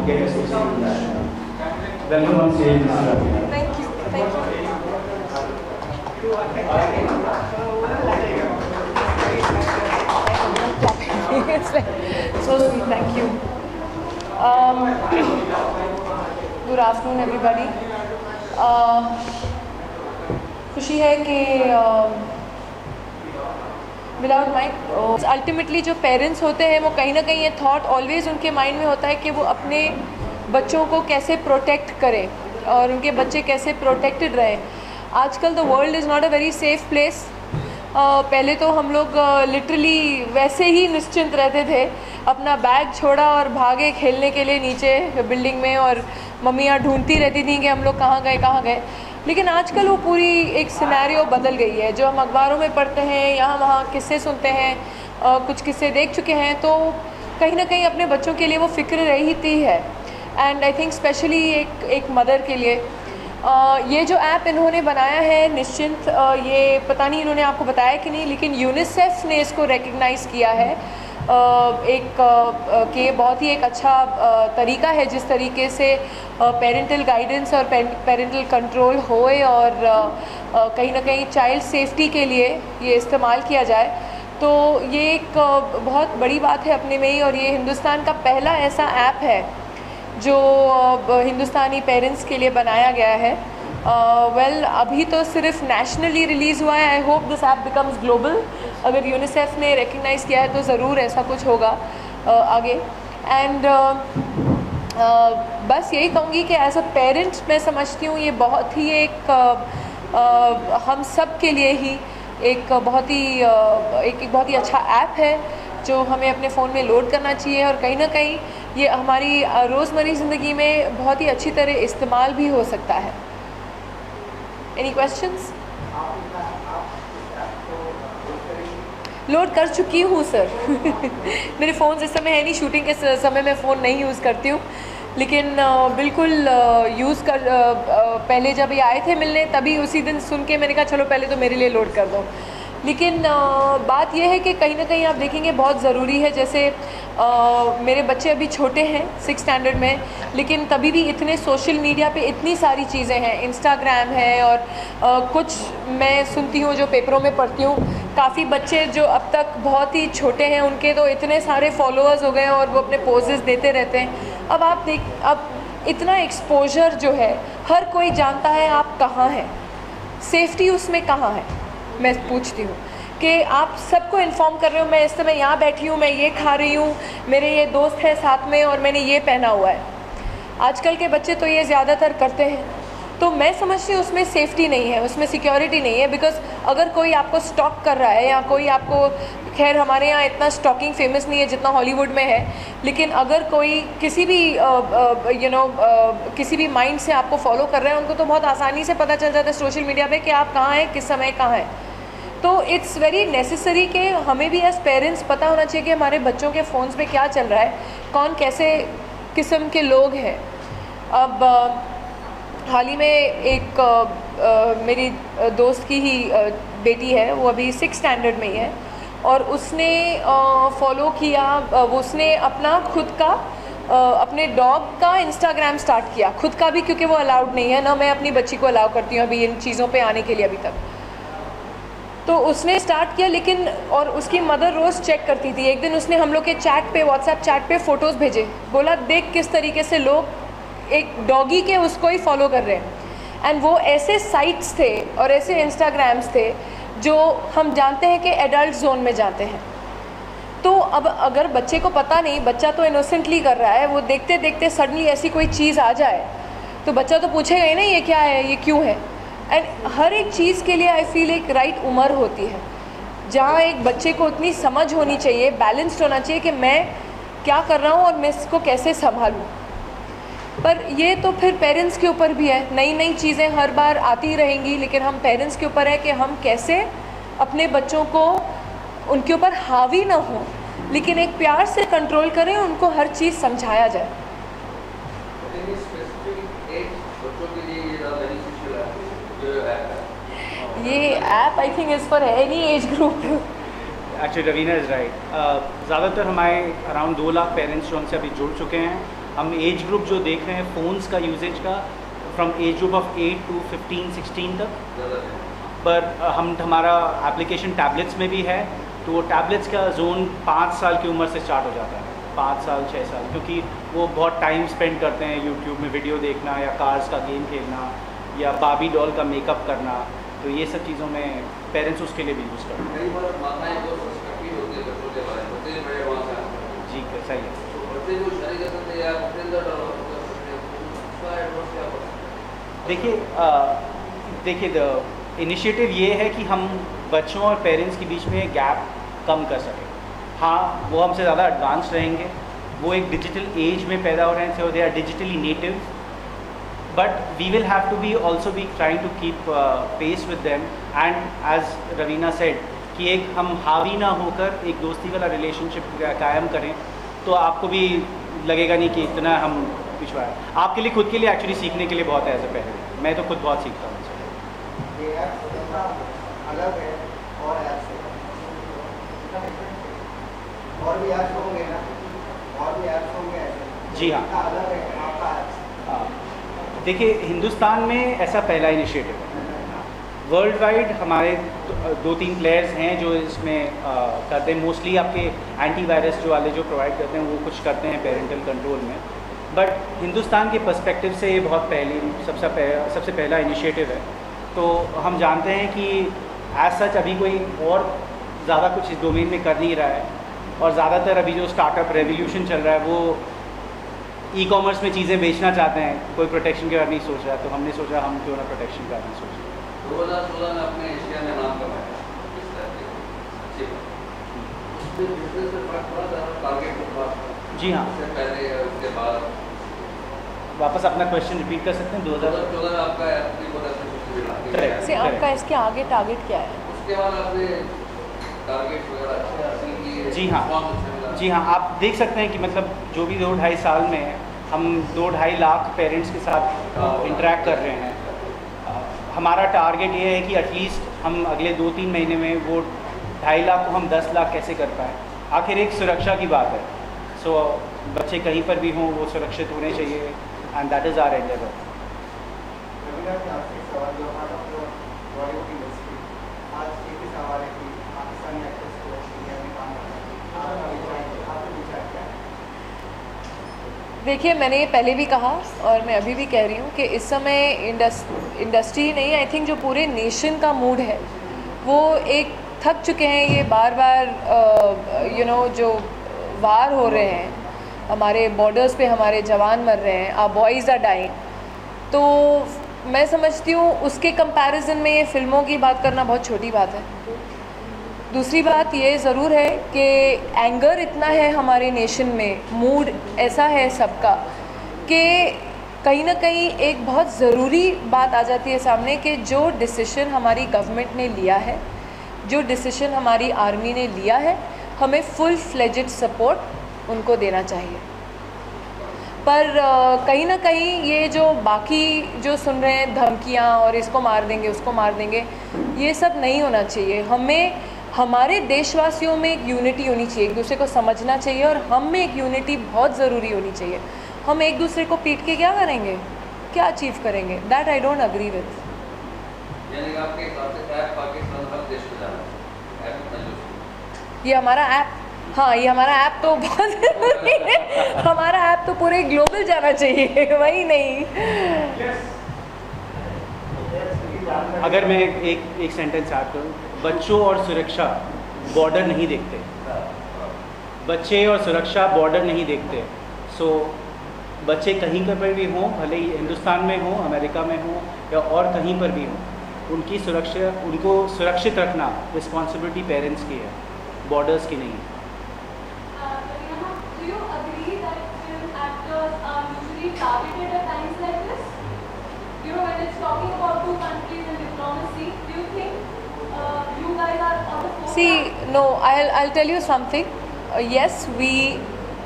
get associated with that. Welcome on stage, Mr. Ravina. Thank you. Thank you. It's like so sweet. Thank you. Good afternoon, everybody. खुशी है कि without mind ultimately जो parents होते हैं वो कहीं ना कहीं ये थॉट ऑलवेज उनके माइंड में होता है कि वो अपने बच्चों को कैसे प्रोटेक्ट करें और उनके बच्चे कैसे प्रोटेक्टेड रहें. आजकल the world is not a very safe place. पहले तो हम लोग लिटरली वैसे ही निश्चिंत रहते थे, अपना बैग छोड़ा और भागे खेलने के लिए नीचे बिल्डिंग में, और मम्मियाँ ढूंढती रहती थी कि हम लोग कहाँ गए. लेकिन आजकल वो पूरी एक सिनेरियो बदल गई है. जो हम अखबारों में पढ़ते हैं, यहाँ वहाँ किस्से सुनते हैं, कुछ किस्से देख चुके हैं, तो कहीं ना कहीं अपने बच्चों के लिए वो फिक्र रहती है. एंड आई थिंक स्पेशली एक मदर के लिए ये जो ऐप इन्होंने बनाया है निश्चिंत, ये पता नहीं इन्होंने आपको बताया कि नहीं, लेकिन यूनिसेफ ने इसको रिकग्नाइज़ किया है कि बहुत ही एक अच्छा तरीका है जिस तरीके से पेरेंटल गाइडेंस और पेरेंटल कंट्रोल होए और कहीं ना कहीं चाइल्ड सेफ्टी के लिए ये इस्तेमाल किया जाए. तो ये एक बहुत बड़ी बात है अपने में ही, और ये हिंदुस्तान का पहला ऐसा ऐप है जो हिंदुस्तानी पेरेंट्स के लिए बनाया गया है. अभी तो सिर्फ नेशनली रिलीज़ हुआ है. I hope this app becomes global. अगर यूनिसेफ ने रिकग्नाइज़ किया है तो ज़रूर ऐसा कुछ होगा आगे. एंड बस यही कहूँगी कि एज अ पेरेंट मैं समझती हूँ ये बहुत ही एक हम सब के लिए ही एक बहुत ही अच्छा ऐप है जो हमें अपने फ़ोन में लोड करना चाहिए, और कहीं ना कहीं ये हमारी रोज़मर्रा ज़िंदगी में बहुत ही अच्छी तरह इस्तेमाल भी हो सकता है. Any questions? लोड कर चुकी हूँ सर. मेरे फ़ोन इस समय है नहीं, शूटिंग के समय मैं फ़ोन नहीं यूज़ करती हूँ, लेकिन बिल्कुल यूज़ कर पहले जब ये आए थे मिलने तभी उसी दिन सुन के मैंने कहा चलो पहले तो मेरे लिए लोड कर दो. लेकिन बात यह है कि कहीं ना कहीं आप देखेंगे बहुत ज़रूरी है. जैसे मेरे बच्चे अभी छोटे हैं 6th स्टैंडर्ड में, लेकिन तभी भी इतने सोशल मीडिया पे इतनी सारी चीज़ें हैं, इंस्टाग्राम है, और कुछ मैं सुनती हूँ जो पेपरों में पढ़ती हूँ, काफ़ी बच्चे जो अब तक बहुत ही छोटे हैं उनके तो इतने सारे फॉलोअर्स हो गए हैं और वो अपने पोजेस देते रहते हैं. अब इतना एक्सपोजर जो है, हर कोई जानता है आप कहाँ हैं, सेफ्टी उसमें कहाँ है. मैं पूछती हूँ कि आप सबको इन्फॉर्म कर रहे हो, मैं इस समय यहाँ बैठी हूँ, मैं ये खा रही हूँ, मेरे ये दोस्त हैं साथ में और मैंने ये पहना हुआ है. आजकल के बच्चे तो ये ज़्यादातर करते हैं. तो मैं समझती हूँ उसमें सेफ्टी नहीं है, उसमें सिक्योरिटी नहीं है. बिकॉज अगर कोई आपको स्टॉक कर रहा है या कोई आपको, खैर हमारे यहाँ इतना स्टॉकिंग फेमस नहीं है जितना हॉलीवुड में है, लेकिन अगर कोई किसी भी किसी भी माइंड से आपको फॉलो कर रहा है, उनको तो बहुत आसानी से पता चल जाता है सोशल मीडिया पे कि आप कहाँ हैं, किस समय कहाँ हैं. तो इट्स वेरी नेसेसरी कि हमें भी एज पेरेंट्स पता होना चाहिए कि हमारे बच्चों के फ़ोन्स पे क्या चल रहा है, कौन कैसे किस्म के लोग हैं. अब हाल ही में एक मेरी दोस्त की ही बेटी है, वो अभी 6th स्टैंडर्ड में ही है, और उसने फॉलो किया, उसने अपना खुद का अपने डॉग का इंस्टाग्राम स्टार्ट किया, खुद का भी, क्योंकि वो अलाउड नहीं है ना. मैं अपनी बच्ची को अलाउ करती हूँ अभी इन चीज़ों पे आने के लिए अभी तक. तो उसने स्टार्ट किया, लेकिन और उसकी मदर रोज़ चेक करती थी. एक दिन उसने हम लोग के चैट पे, व्हाट्सएप चैट पे फ़ोटोज़ भेजे, बोला देख किस तरीके से लोग एक डॉगी के उसको ही फॉलो कर रहे हैं. एंड वो ऐसे साइट्स थे और ऐसे इंस्टाग्राम्स थे जो हम जानते हैं कि एडल्ट जोन में जाते हैं. तो अब अगर बच्चे को पता नहीं, बच्चा तो इनोसेंटली कर रहा है, वो देखते देखते सडनली ऐसी कोई चीज़ आ जाए तो बच्चा तो पूछेगा ही ना ये क्या है, ये क्यों है. एंड हर एक चीज़ के लिए आई फील एक राइट उम्र होती है जहाँ एक बच्चे को उतनी समझ होनी चाहिए, बैलेंस्ड होना चाहिए कि मैं क्या कर रहा हूँ और मैं इसको कैसे संभालूँ. पर ये तो फिर पेरेंट्स के ऊपर भी है. नई नई चीज़ें हर बार आती रहेंगी, लेकिन हम पेरेंट्स के ऊपर है कि हम कैसे अपने बच्चों को उनके ऊपर हावी ना हो, लेकिन एक प्यार से कंट्रोल करें, उनको हर चीज़ समझाया जाए. ये app I think is for any age group. Actually Raveena is right. ज़्यादातर हमारे अराउंड 2 लाख पेरेंट्स जो हमसे अभी जुड़ चुके हैं, हम एज ग्रुप जो देख रहे हैं फ़ोन्स का यूजेज का from age group of 8 to 15-16 तक, पर हमारा एप्लीकेशन टैबलेट्स में भी है, तो वो टैबलेट्स का जोन 5 साल की उम्र से स्टार्ट हो जाता है, 5 साल 6 साल, क्योंकि वो बहुत टाइम स्पेंड करते हैं यूट्यूब में वीडियो देखना या कार्स का गेम खेलना या बाबी डॉल का मेकअप करना, तो ये सब चीज़ों में पेरेंट्स उसके लिए भी यूज़ करते हैं। कई बार माताएं जो पर्सपेक्टिव होती है बच्चों के बारे में, होते हैं बड़े वहाँ से आते हैं। जी सही है। तो बच्चे जो शादी करते हैं या अपने अंदर डेवलप कर सकते हैं, तो उसका एडवांस क्या कर सकते हैं? देखिए द इनिशिएटिव ये है कि हम बच्चों और पेरेंट्स के बीच में गैप कम कर सकें। हाँ, वो हमसे ज़्यादा एडवांस रहेंगे, वो एक डिजिटल एज में पैदा हो रहे हैं, so they are digitally native, but we will have to be also be trying to keep pace with them, and as Raveena said कि एक हम हावी ना होकर एक दोस्ती वाला रिलेशनशिप कायम करें, तो आपको भी लगेगा नहीं कि इतना हम पिछड़ा है। आपके लिए खुद के लिए एक्चुअली सीखने के लिए बहुत है, ऐसे पहले मैं तो खुद बहुत सीखता हूँ। ये ऐप थोड़ा अलग है और ऐप से, और भी ऐप्स होंगे ना, और भी ऐप्स होंगे ऐसे। जी हाँ। कितना अलग है आपका ऐप? हाँ, देखिए हिंदुस्तान में ऐसा पहला इनिशिएटिव है। वर्ल्ड वाइड हमारे 2-3 प्लेयर्स हैं जो इसमें करते हैं, मोस्टली आपके एंटीवायरस जो वाले जो प्रोवाइड करते हैं वो कुछ करते हैं पेरेंटल कंट्रोल में, बट हिंदुस्तान के पर्सपेक्टिव से ये बहुत सबसे पहला इनिशिएटिव है। तो हम जानते हैं कि एज सच अभी कोई और ज़्यादा कुछ इस डोमेन में कर नहीं रहा है, और ज़्यादातर अभी जो स्टार्टअप रेवोल्यूशन चल रहा है वो ई कॉमर्स में चीज़ें बेचना चाहते हैं, कोई प्रोटेक्शन के बारे में नहीं सोच रहा है, तो हमने सोचा हम क्यों ना प्रोटेक्शन के बारे में सोचें। 2016 में अपने एशिया में नाम कमाया, इस तरह से अच्छी बात। उसमें बिजनेस से थोड़ा सा टारगेट को पास किया। जी हाँ। उससे पहले या उसके बाद वापस अपना क्वेश्चन रिपीट कर सकते हैं? 2014 में आपका अपनी प्रोडक्ट Correct. से आपका इसके आगे टारगेट क्या है? उसके बाद आपने टारगेट वगैरह अच्छे हासिल किए। जी हाँ। response अच्छा मिला। जी हाँ, आप देख सकते हैं कि मतलब जो भी 2-2.5 साल में हम 2-2.5 लाख पेरेंट्स के साथ इंटरेक्ट कर रहे हैं। हमारा टारगेट ये है कि एटलीस्ट हम अगले 2-3 महीने में वो 2.5 लाख को हम 10 लाख कैसे कर पाएँ। आखिर एक सुरक्षा की बात है, सो बच्चे कहीं पर भी हों वो सुरक्षित होने चाहिए, and that is our endeavour. Raveena ji, आपसे एक सवाल जो हमारा बॉलीवुड इंडस्ट्री आज एक ही सवाल है कि पाकिस्तानी एक्टर्स को इंडिया में काम करना चाहिए, आपका विचार क्या है? देखिए, मैंने ये पहले भी कहा और मैं अभी भी कह रही हूँ कि इस समय इंडस्ट्री नहीं, आई थिंक जो पूरे नेशन का मूड है वो एक थक चुके हैं ये बार बार जो वार हो रहे हैं, हमारे बॉर्डर्स पे हमारे जवान मर रहे हैं, आवर बॉयज़ आर डाइंग। तो मैं समझती हूँ उसके कंपैरिजन में ये फिल्मों की बात करना बहुत छोटी बात है। दूसरी बात ये ज़रूर है कि एंगर इतना है हमारे नेशन में, मूड ऐसा है सबका कि कहीं ना कहीं एक बहुत ज़रूरी बात आ जाती है सामने कि जो डिसीजन हमारी गवर्नमेंट ने लिया है, जो डिसीजन हमारी आर्मी ने लिया है, हमें फुल फ्लेजेड सपोर्ट उनको देना चाहिए। पर कहीं ना कहीं ये जो बाकी जो सुन रहे हैं धमकियाँ और इसको मार देंगे उसको मार देंगे, ये सब नहीं होना चाहिए। हमें हमारे देशवासियों में एक यूनिटी होनी चाहिए, एक दूसरे को समझना चाहिए, और हम में एक यूनिटी बहुत ज़रूरी होनी चाहिए। हम एक दूसरे को पीट के क्या करेंगे, क्या अचीव करेंगे? That I don't agree with. यानी आपके हिसाब से ऐप पाकिस्तान हर देश में जाना है, ऐप इतना यूज़। ये हमारा ऐप, हाँ ये हमारा ऐप तो बहुत ज़रूरी है, हमारा ऐप तो पूरे ग्लोबल जाना चाहिए, वही नहीं। अगर मैं एक सेंटेंस ऐड करूँ, बच्चों और सुरक्षा बॉर्डर नहीं देखते, बच्चे और सुरक्षा बॉर्डर नहीं देखते। सो बच्चे कहीं पर भी हों, भले ही हिंदुस्तान में हों, अमेरिका में हों या और कहीं पर भी हों, उनकी सुरक्षा, उनको सुरक्षित रखना रिस्पॉन्सिबिलिटी पेरेंट्स की है, बॉर्डर्स की नहीं है। Do you agree that film actors are usually targeted at times like this? When it's talking about two countries and diplomacy, do you think you guys are on the forefront? See, no, I'll tell you something. Yes, we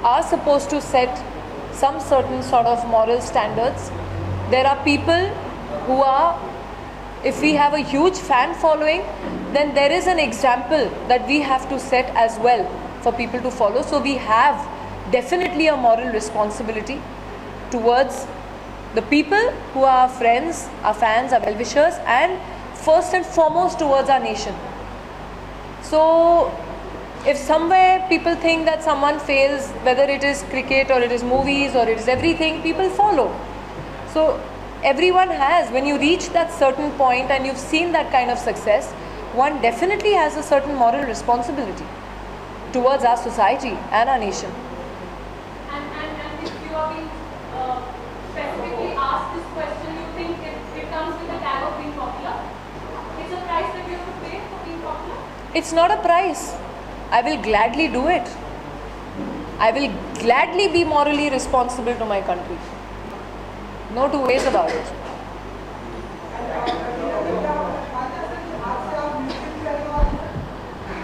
are supposed to set some certain sort of moral standards. There are people who are, if we have a huge fan following, then there is an example that we have to set as well for people to follow. So we have definitely a moral responsibility towards the people who are our friends, our fans, our well-wishers, and first and foremost towards our nation. So if somewhere people think that someone fails, whether it is cricket or it is movies or it is everything, people follow. So everyone has, when you reach that certain point and you've seen that kind of success, one definitely has a certain moral responsibility towards our society and our nation. And if you are being specifically asked this question, you think it comes with a tag of being popular? It's a price that you have to pay for being popular? It's not a price. I will gladly do it. I will gladly be morally responsible to my country. No two ways about it.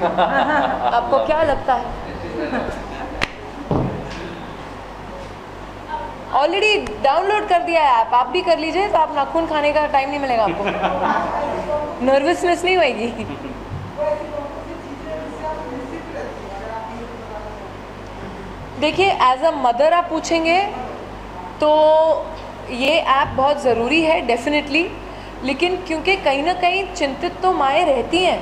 आपको क्या लगता है? Already download कर दिया है app, आप भी कर लीजिए, तो आप नाखून खाने का टाइम नहीं मिलेगा आपको, नर्वसनेस नहीं होएगी. देखिए, एज अ मदर आप पूछेंगे तो ये ऐप बहुत ज़रूरी है डेफिनेटली, लेकिन क्योंकि कहीं ना कहीं चिंतित तो माएँ रहती हैं.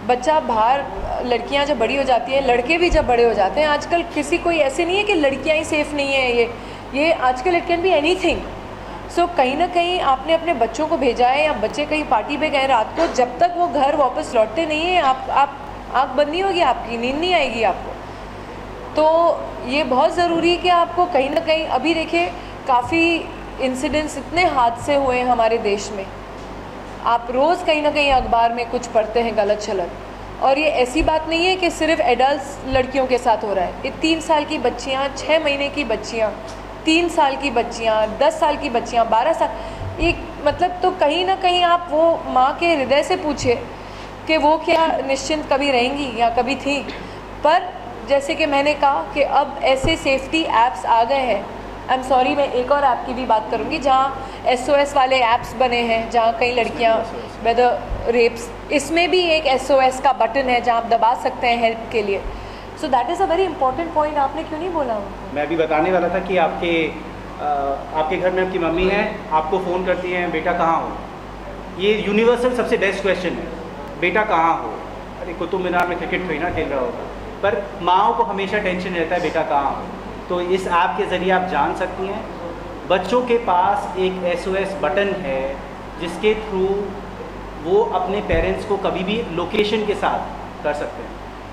बच्चा बाहर, लड़कियां जब बड़ी हो जाती हैं, लड़के भी जब बड़े हो जाते हैं, आजकल किसी कोई ऐसे नहीं है कि लड़कियां ही सेफ़ नहीं है. ये आजकल इट कैन बी एनीथिंग. सो कहीं ना कहीं आपने अपने बच्चों को भेजा है, या बच्चे कहीं पार्टी पे गए रात को, जब तक वो घर वापस लौटते नहीं हैं, आप आँख बंद नहीं होगी, आपकी नींद नहीं आएगी आपको. तो ये बहुत ज़रूरी है कि आपको कहीं ना कहीं, अभी देखिए काफ़ी इंसिडेंट्स, इतने हादसे हुए हैं हमारे देश में, आप रोज़ कहीं ना कहीं अखबार में कुछ पढ़ते हैं गलत छलत. और ये ऐसी बात नहीं है कि सिर्फ एडल्ट लड़कियों के साथ हो रहा है. ये 3 साल की बच्चियाँ, 6 महीने की बच्चियाँ, 3 साल की बच्चियाँ, 10 साल की बच्चियाँ, 12 साल, ये मतलब, तो कहीं ना कहीं आप वो माँ के हृदय से पूछे कि वो क्या निश्चिंत कभी रहेंगी या कभी थी. पर जैसे कि मैंने कहा कि अब ऐसे सेफ्टी ऐप्स आ गए हैं. आई एम सॉरी, मैं एक और ऐप की भी बात करूँगी जहाँ SOS वाले ऐप्स बने हैं, जहाँ कई लड़कियाँ वेदर रेप्स, इसमें भी एक SOS का बटन है जहाँ आप दबा सकते हैं हेल्प के लिए. So that is a very important point. आपने क्यों नहीं बोला उनको? मैं भी बताने वाला था कि आपके घर में आपकी मम्मी है, आपको फ़ोन करती हैं, बेटा कहाँ हो. ये यूनिवर्सल सबसे बेस्ट क्वेश्चन है, बेटा कहाँ हो. अरे कुतुब मीनार में क्रिकेट थोड़ी ना खेल रहा होगा, पर माँओं को हमेशा टेंशन रहता है बेटा कहाँ हो. तो इस ऐप के ज़रिए आप जान सकती हैं. बच्चों के पास एक SOS बटन है जिसके थ्रू वो अपने पेरेंट्स को कभी भी लोकेशन के साथ कर सकते हैं.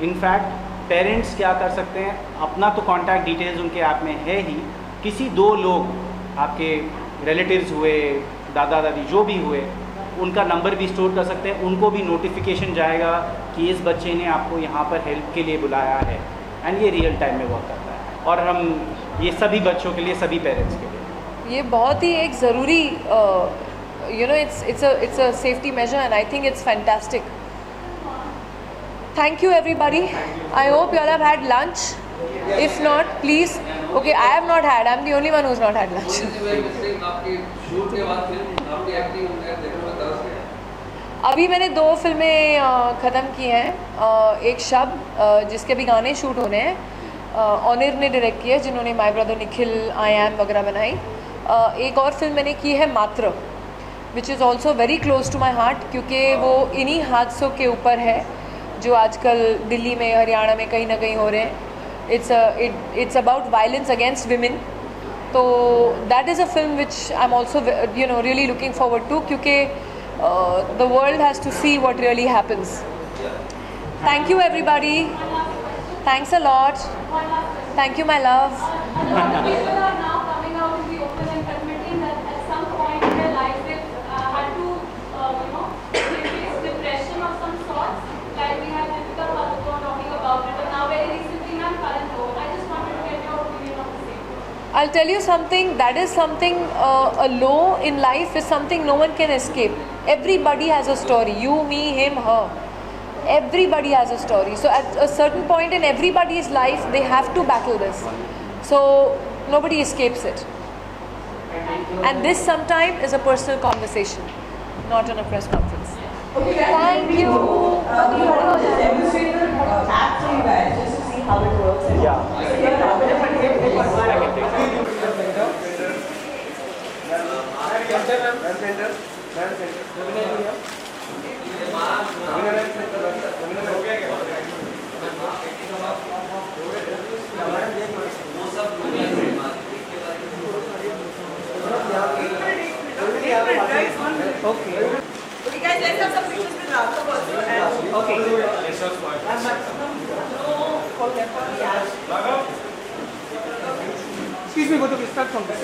इनफैक्ट पेरेंट्स क्या कर सकते हैं, अपना तो कॉन्टैक्ट डिटेल्स उनके ऐप में है ही, किसी 2 लोग आपके रिलेटिव्स हुए, दादा दादी जो भी हुए, उनका नंबर भी स्टोर कर सकते हैं. उनको भी नोटिफिकेशन जाएगा कि इस बच्चे ने आपको यहाँ पर हेल्प के लिए बुलाया है, एंड ये रियल टाइम में वर्क करता है. और हम ये सभी बच्चों के लिए, सभी पेरेंट्स के लिए ये बहुत ही एक ज़रूरी, it's a safety measure, and I think it's fantastic. Thank you everybody. I hope you all have had lunch. If not, please. Okay, I have not had. I'm the only one who's not had lunch. आपकी shoot के बाद film, आपकी acting देखने में तरस गया. अभी मैंने 2 फिल्में ख़त्म की हैं. एक शब जिसके भी गाने शूट होने हैं, ऑनिर ने डायरेक्ट किया, जिन्होंने my brother Nikhil, I am वगैरह बनाई. एक और फिल्म मैंने की है Maatr, which is also very close to my heart, क्योंकि वो इन्हीं हादसों के ऊपर है जो आजकल दिल्ली में, हरियाणा में कहीं ना कहीं हो रहे हैं. It's about violence against women. तो that is a film which I am also really looking forward to, क्योंकि the world has to see what really happens. Thank you everybody. Thanks a lot. Thank you, my love. A lot of people are now coming out in the open and admitting that at some point in their life they had to, face depression of some sort. Like we had Deepika Padukone talking about it, and now very recently, Ma'am Karan Johar. I just wanted to get your opinion on the same. I'll tell you something. That is something. A low in life is something no one can escape. Everybody has a story. You, me, him, her. Everybody has a story. So at a certain point in everybody's life, they have to battle this. So nobody escapes it. And this sometime is a personal conversation, not in a press conference. Okay, Thank you. We want to demonstrate the app for you guys just to see how it works. Yeah. So you're not going to I can take that. Okay, guys, let's have some pictures with Raghav also. And Okay. yeah. Excuse me, go to start from this.